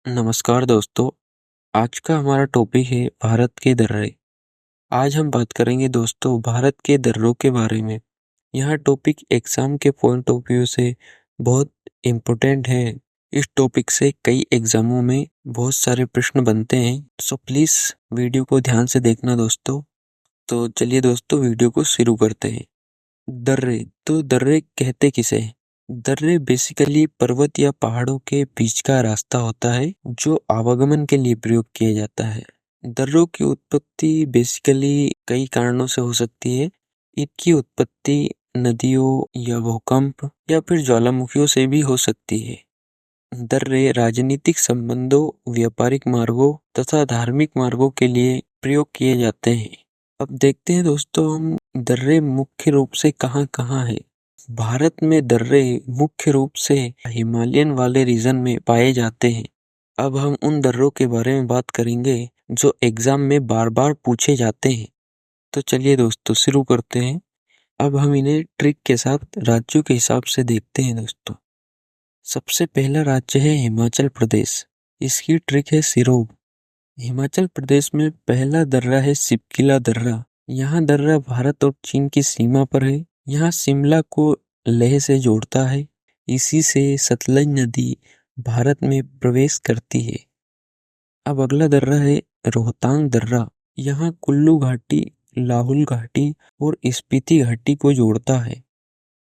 नमस्कार दोस्तों। आज का हमारा टॉपिक है भारत के दर्रे। आज हम बात करेंगे दोस्तों भारत के दर्रों के बारे में। यह टॉपिक एग्जाम के पॉइंट ऑफ व्यू से बहुत इम्पोर्टेंट है। इस टॉपिक से कई एग्जामों में बहुत सारे प्रश्न बनते हैं, सो प्लीज वीडियो को ध्यान से देखना दोस्तों। तो चलिए दोस्तों वीडियो को शुरू करते हैं। दर्रे, तो दर्रे कहते किसे हैं? दर्रे बेसिकली पर्वत या पहाड़ों के बीच का रास्ता होता है जो आवागमन के लिए प्रयोग किया जाता है। दर्रों की उत्पत्ति बेसिकली कई कारणों से हो सकती है। इनकी उत्पत्ति नदियों या भूकंप या फिर ज्वालामुखियों से भी हो सकती है। दर्रे राजनीतिक संबंधों, व्यापारिक मार्गों तथा धार्मिक मार्गों के लिए प्रयोग किए जाते हैं। अब देखते हैं दोस्तों हम दर्रे मुख्य रूप से कहाँ कहाँ है। भारत में दर्रे मुख्य रूप से हिमालयन वाले रीजन में पाए जाते हैं। अब हम उन दर्रों के बारे में बात करेंगे जो एग्जाम में बार बार पूछे जाते हैं। तो चलिए दोस्तों शुरू करते हैं। अब हम इन्हें ट्रिक के साथ राज्यों के हिसाब से देखते हैं दोस्तों। सबसे पहला राज्य है हिमाचल प्रदेश। इसकी ट्रिक है सिरोग। हिमाचल प्रदेश में पहला दर्रा है सिपकिला दर्रा। यहाँ दर्रा भारत और चीन की सीमा पर है। यहाँ शिमला को लेह से जोड़ता है। इसी से सतलज नदी भारत में प्रवेश करती है। अब अगला दर्रा है रोहतांग दर्रा। यहाँ कुल्लू घाटी, लाहौल घाटी और स्पीति घाटी को जोड़ता है।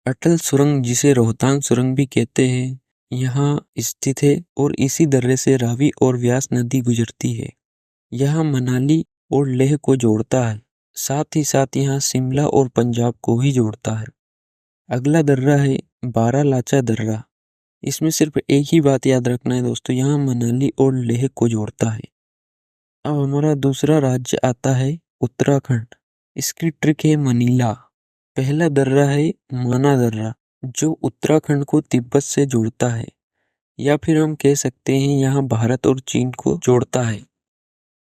अटल सुरंग, जिसे रोहतांग सुरंग भी कहते हैं, यहाँ स्थित है और इसी दर्रे से रावी और व्यास नदी गुजरती है। यह मनाली और लेह को जोड़ता है, साथ ही साथ यहाँ शिमला और पंजाब को भी जोड़ता है। अगला दर्रा है बारालाचा दर्रा। इसमें सिर्फ एक ही बात याद रखना है दोस्तों, यहाँ मनाली और लेह को जोड़ता है। अब हमारा दूसरा राज्य आता है उत्तराखंड। इसकी ट्रिक है मनीला। पहला दर्रा है माना दर्रा जो उत्तराखंड को तिब्बत से जोड़ता है, या फिर हम कह सकते हैं यहाँ भारत और चीन को जोड़ता है।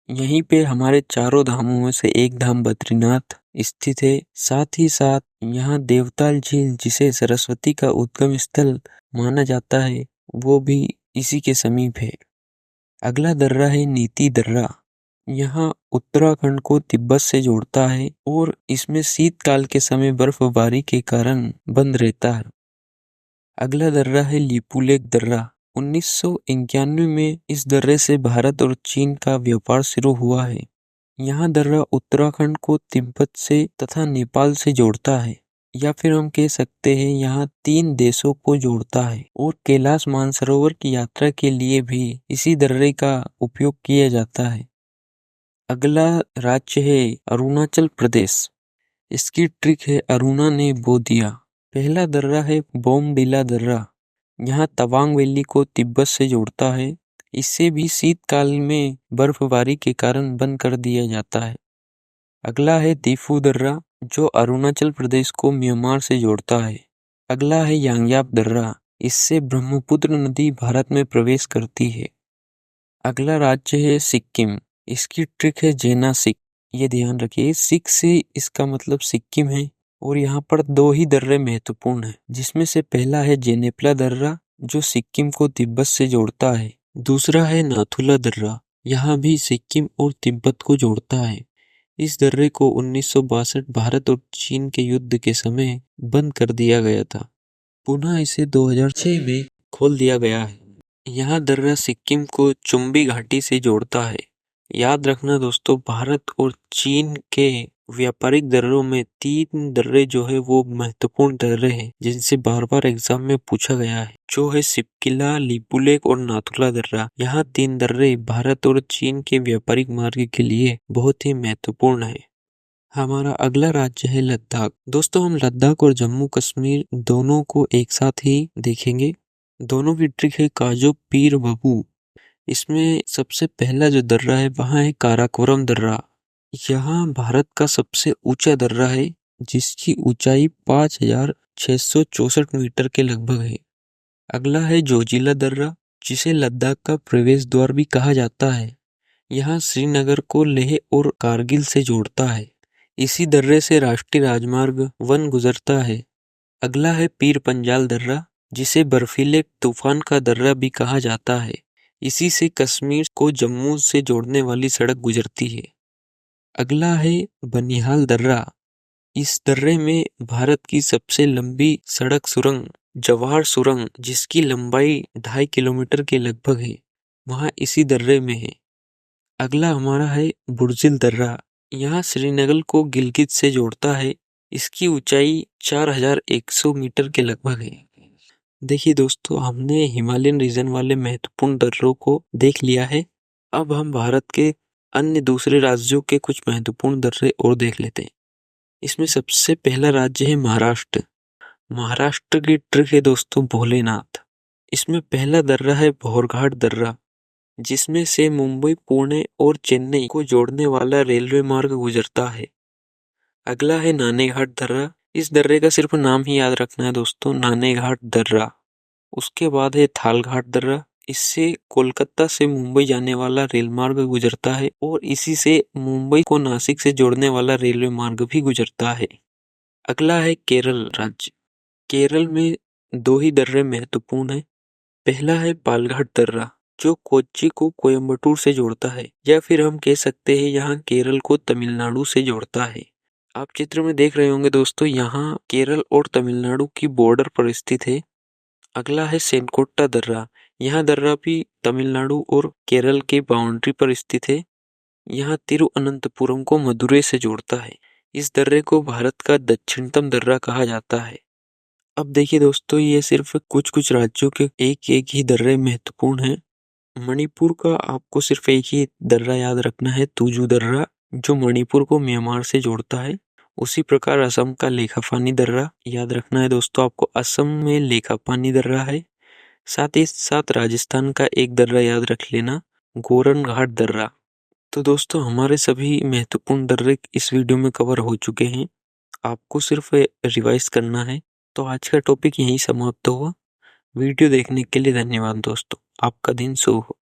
यहीं पे हमारे चारों धामों में से एक धाम बद्रीनाथ स्थित है। साथ ही साथ यहाँ देवताल झील, जिसे सरस्वती का उद्गम स्थल माना जाता है, वो भी इसी के समीप है। अगला दर्रा है नीति दर्रा। यहाँ उत्तराखंड को तिब्बत से जोड़ता है और इसमें शीतकाल के समय बर्फबारी के कारण बंद रहता है। अगला दर्रा है लिपुलेख दर्रा। 1991 में इस दर्रे से भारत और चीन का व्यापार शुरू हुआ है। यहाँ दर्रा उत्तराखंड को तिब्बत से तथा नेपाल से जोड़ता है, या फिर हम कह सकते हैं यहाँ 3 देशों को जोड़ता है। और कैलाश मानसरोवर की यात्रा के लिए भी इसी दर्रे का उपयोग किया जाता है। अगला राज्य है अरुणाचल प्रदेश। इसकी ट्रिक है अरुणा ने बो दिया। पहला दर्रा है बोमडिला दर्रा। यहाँ तवांग वैली को तिब्बत से जोड़ता है। इसे भी शीतकाल में बर्फबारी के कारण बंद कर दिया जाता है। अगला है दीफू दर्रा जो अरुणाचल प्रदेश को म्यांमार से जोड़ता है। अगला है यांग्याप दर्रा। इससे ब्रह्मपुत्र नदी भारत में प्रवेश करती है। अगला राज्य है सिक्किम। इसकी ट्रिक है जेना सिक। ये ध्यान रखिए, सिक से इसका मतलब सिक्किम है। और यहाँ पर 2 ही दर्रे महत्वपूर्ण हैं, जिसमें से पहला है जेनेपला दर्रा जो सिक्किम को तिब्बत से जोड़ता है। दूसरा है नाथुला दर्रा, यहाँ भी सिक्किम और तिब्बत को जोड़ता है। इस दर्रे को 1962 भारत और चीन के युद्ध के समय बंद कर दिया गया था। पुनः इसे 2006 में खोल दिया गया है। यहाँ दर्रा सिक्किम को चुम्बी घाटी से जोड़ता है। याद रखना दोस्तों, भारत और चीन के व्यापारिक दर्रों में 3 दर्रे जो है वो महत्वपूर्ण दर्रे हैं, जिनसे बार बार एग्जाम में पूछा गया है, जो है सिपकिला, लिपुलेख और नाथुला दर्रा। यहाँ 3 दर्रे भारत और चीन के व्यापारिक मार्ग के लिए बहुत ही महत्वपूर्ण है। हमारा अगला राज्य है लद्दाख। दोस्तों हम लद्दाख और जम्मू कश्मीर दोनों को एक साथ ही देखेंगे। दोनों की ट्रिक है काजो पीर बबू। इसमें सबसे पहला जो दर्रा है वहाँ है काराकोरम दर्रा। यहाँ भारत का सबसे ऊंचा दर्रा है, जिसकी ऊंचाई 5664 मीटर के लगभग है। अगला है जोजिला दर्रा, जिसे लद्दाख का प्रवेश द्वार भी कहा जाता है। यहाँ श्रीनगर को लेह और कारगिल से जोड़ता है। इसी दर्रे से राष्ट्रीय राजमार्ग 1 गुजरता है। अगला है पीर पंजाल दर्रा, जिसे बर्फीले तूफान का दर्रा भी कहा जाता है। इसी से कश्मीर को जम्मू से जोड़ने वाली सड़क गुजरती है। अगला है बनिहाल दर्रा। इस दर्रे में भारत की सबसे लंबी सड़क सुरंग जवाहर सुरंग, जिसकी लंबाई 2.5 किलोमीटर के लगभग है, वहाँ इसी दर्रे में है। अगला हमारा है बुर्जिल दर्रा। यहाँ श्रीनगर को गिलगित से जोड़ता है। इसकी ऊंचाई 4100 मीटर के लगभग है। देखिए दोस्तों, हमने हिमालयन रीजन वाले महत्वपूर्ण दर्रों को देख लिया है। अब हम भारत के अन्य दूसरे राज्यों के कुछ महत्वपूर्ण दर्रे और देख लेते हैं। इसमें सबसे पहला राज्य है महाराष्ट्र। महाराष्ट्र की ट्रिक है दोस्तों भोलेनाथ। इसमें पहला दर्रा है भोरघाट दर्रा, जिसमें से मुंबई, पुणे और चेन्नई को जोड़ने वाला रेलवे मार्ग गुजरता है। अगला है नानेघाट दर्रा। इस दर्रे का सिर्फ नाम ही याद रखना है दोस्तों, नानेघाट दर्रा। उसके बाद है थालघाट दर्रा। इससे कोलकाता से मुंबई जाने वाला रेल मार्ग गुजरता है और इसी से मुंबई को नासिक से जोड़ने वाला रेलवे मार्ग भी गुजरता है। अगला है केरल राज्य। केरल में 2 ही दर्रे महत्वपूर्ण हैं। पहला है पालघाट दर्रा, जो कोच्चि को कोयम्बटूर से जोड़ता है, या फिर हम कह सकते हैं यहाँ केरल को तमिलनाडु से जोड़ता है। आप चित्र में देख रहे होंगे दोस्तों, यहाँ केरल और तमिलनाडु की बॉर्डर पर स्थित है। अगला है सेनकोट्टा दर्रा। यह दर्रा भी तमिलनाडु और केरल के बाउंड्री पर स्थित है। यह तिरुअनंतपुरम को मदुरै से जोड़ता है। इस दर्रे को भारत का दक्षिणतम दर्रा कहा जाता है। अब देखिए दोस्तों, ये सिर्फ कुछ कुछ राज्यों के एक एक ही दर्रे महत्वपूर्ण हैं। मणिपुर का आपको सिर्फ एक ही दर्रा याद रखना है, तुजू दर्रा, जो मणिपुर को म्यांमार से जोड़ता है। उसी प्रकार असम का लेखापानी दर्रा याद रखना है दोस्तों आपको, असम में लेखापानी दर्रा है। साथ ही साथ राजस्थान का एक दर्रा याद रख लेना, गोरन घाट दर्रा। तो दोस्तों, हमारे सभी महत्वपूर्ण दर्रे इस वीडियो में कवर हो चुके हैं। आपको सिर्फ रिवाइज करना है। तो आज का टॉपिक यहीं समाप्त हुआ। वीडियो देखने के लिए धन्यवाद दोस्तों। आपका दिन शुभ हो।